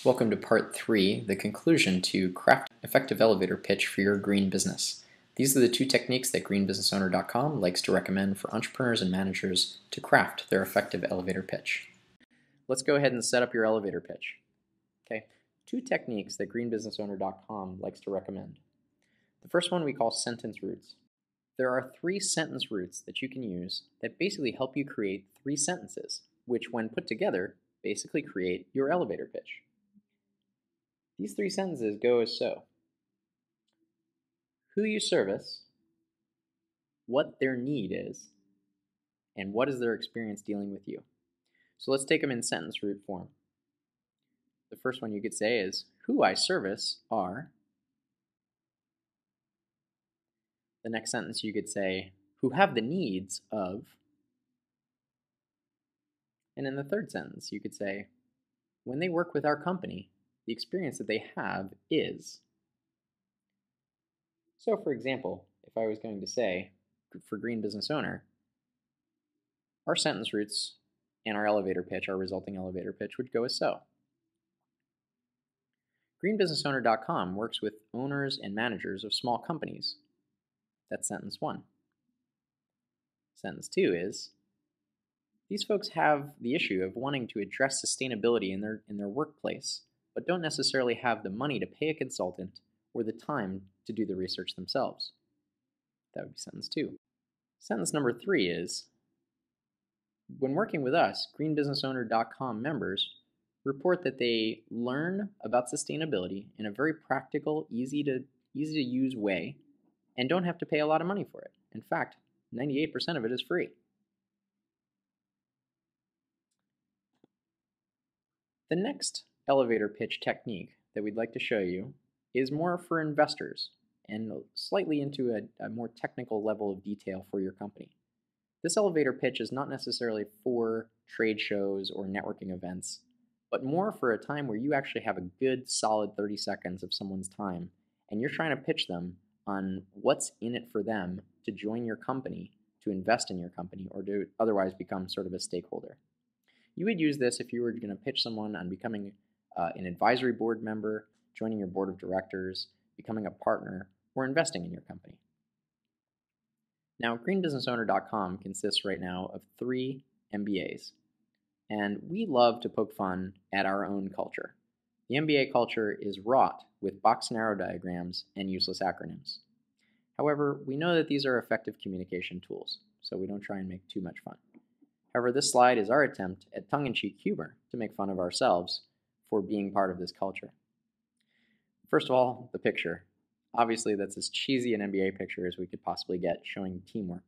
Welcome to part 3, the conclusion to craft an effective elevator pitch for your green business. These are the two techniques that greenbusinessowner.com likes to recommend for entrepreneurs and managers to craft their effective elevator pitch. Let's go ahead and set up your elevator pitch. Okay, two techniques that greenbusinessowner.com likes to recommend. The first one we call sentence roots. There are 3 sentence roots that you can use that basically help you create 3 sentences, which when put together basically create your elevator pitch. These 3 sentences go as so: who you service, what their need is, and what is their experience dealing with you. So let's take them in sentence root form. The first one you could say is, who I service are. The next sentence you could say, who have the needs of. And in the third sentence you could say, when they work with our company, the experience that they have is. So for example, if I was going to say, for Green Business Owner, our sentence roots and our elevator pitch, our resulting elevator pitch, would go as so. greenbusinessowner.com works with owners and managers of small companies. That's sentence 1. Sentence 2 is, these folks have the issue of wanting to address sustainability in their workplace, but don't necessarily have the money to pay a consultant or the time to do the research themselves. That would be sentence 2. Sentence number 3 is, when working with us, greenbusinessowner.com members report that they learn about sustainability in a very practical, easy to use way and don't have to pay a lot of money for it. In fact, 98% of it is free. The next elevator pitch technique that we'd like to show you is more for investors and slightly into a more technical level of detail for your company. This elevator pitch is not necessarily for trade shows or networking events, but more for a time where you actually have a good solid 30 seconds of someone's time and you're trying to pitch them on what's in it for them to join your company, to invest in your company, or to otherwise become sort of a stakeholder. You would use this if you were going to pitch someone on becoming an advisory board member, joining your board of directors, becoming a partner, or investing in your company. Now, greenbusinessowner.com consists right now of 3 MBAs, and we love to poke fun at our own culture. The MBA culture is wrought with box and arrow diagrams and useless acronyms. However, we know that these are effective communication tools, so we don't try and make too much fun. However, this slide is our attempt at tongue-in-cheek humor to make fun of ourselves for being part of this culture. First of all, the picture. Obviously, that's as cheesy an MBA picture as we could possibly get, showing teamwork.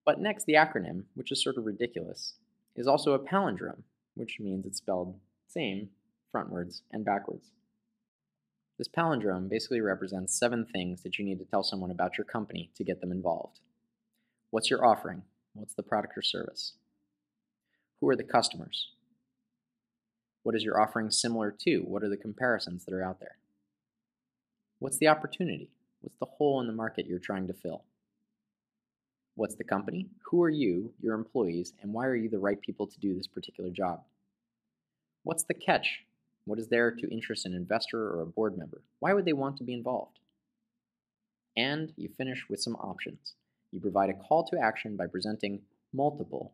But next, the acronym, which is sort of ridiculous, is also a palindrome, which means it's spelled same frontwards and backwards. This palindrome basically represents 7 things that you need to tell someone about your company to get them involved. What's your offering? What's the product or service? Who are the customers? What is your offering similar to? What are the comparisons that are out there? What's the opportunity? What's the hole in the market you're trying to fill? What's the company? Who are you, your employees, and why are you the right people to do this particular job? What's the catch? What is there to interest an investor or a board member? Why would they want to be involved? And you finish with some options. You provide a call to action by presenting multiple,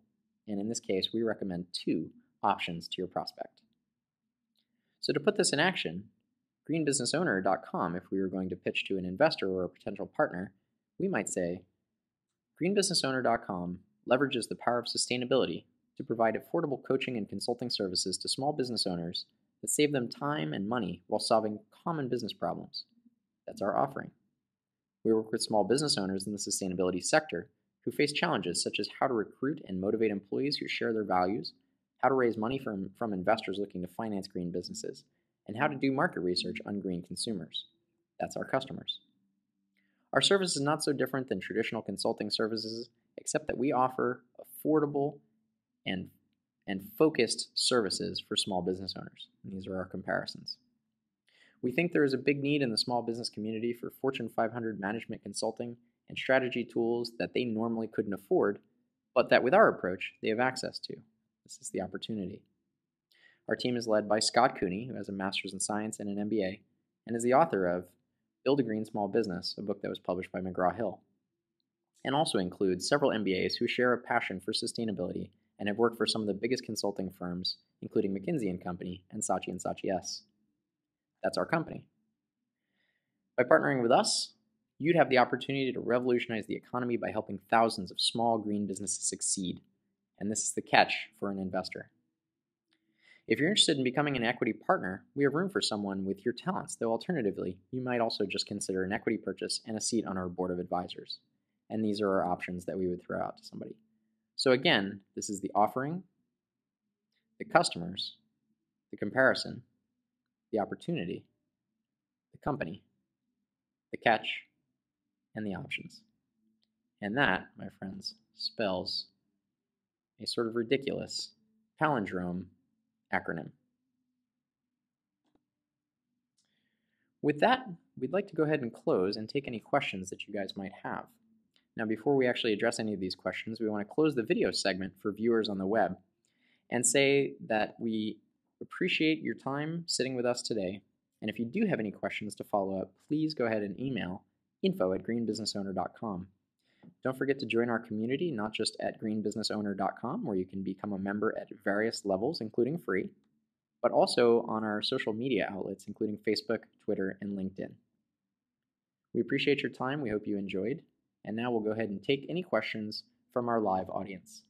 and in this case, we recommend 2 options to your prospect. So to put this in action, greenbusinessowner.com, if we were going to pitch to an investor or a potential partner, we might say, greenbusinessowner.com leverages the power of sustainability to provide affordable coaching and consulting services to small business owners that save them time and money while solving common business problems. That's our offering. We work with small business owners in the sustainability sector who face challenges such as how to recruit and motivate employees who share their values, how to raise money from investors looking to finance green businesses, and how to do market research on green consumers. That's our customers. Our service is not so different than traditional consulting services, except that we offer affordable and focused services for small business owners. And these are our comparisons. We think there is a big need in the small business community for Fortune 500 management consulting and strategy tools that they normally couldn't afford, but that with our approach, they have access to. This is the opportunity. Our team is led by Scott Cooney, who has a master's in science and an MBA, and is the author of Build a Green Small Business, a book that was published by McGraw-Hill, and also includes several MBAs who share a passion for sustainability and have worked for some of the biggest consulting firms, including McKinsey & Company and Saatchi & Saatchi S. That's our company. By partnering with us, you'd have the opportunity to revolutionize the economy by helping thousands of small green businesses succeed. And this is the catch for an investor. If you're interested in becoming an equity partner, we have room for someone with your talents, though alternatively, you might also just consider an equity purchase and a seat on our board of advisors. And these are our options that we would throw out to somebody. So again, this is the offering, the customers, the comparison, the opportunity, the company, the catch, and the options. And that, my friends, spells a sort of ridiculous palindrome acronym. With that, we'd like to go ahead and close and take any questions that you guys might have. Now, before we actually address any of these questions, we want to close the video segment for viewers on the web and say that we appreciate your time sitting with us today. And if you do have any questions to follow up, please go ahead and email info@greenbusinessowner.com. Don't forget to join our community, not just at greenbusinessowner.com, where you can become a member at various levels, including free, but also on our social media outlets, including Facebook, Twitter, and LinkedIn. We appreciate your time. We hope you enjoyed. And now we'll go ahead and take any questions from our live audience.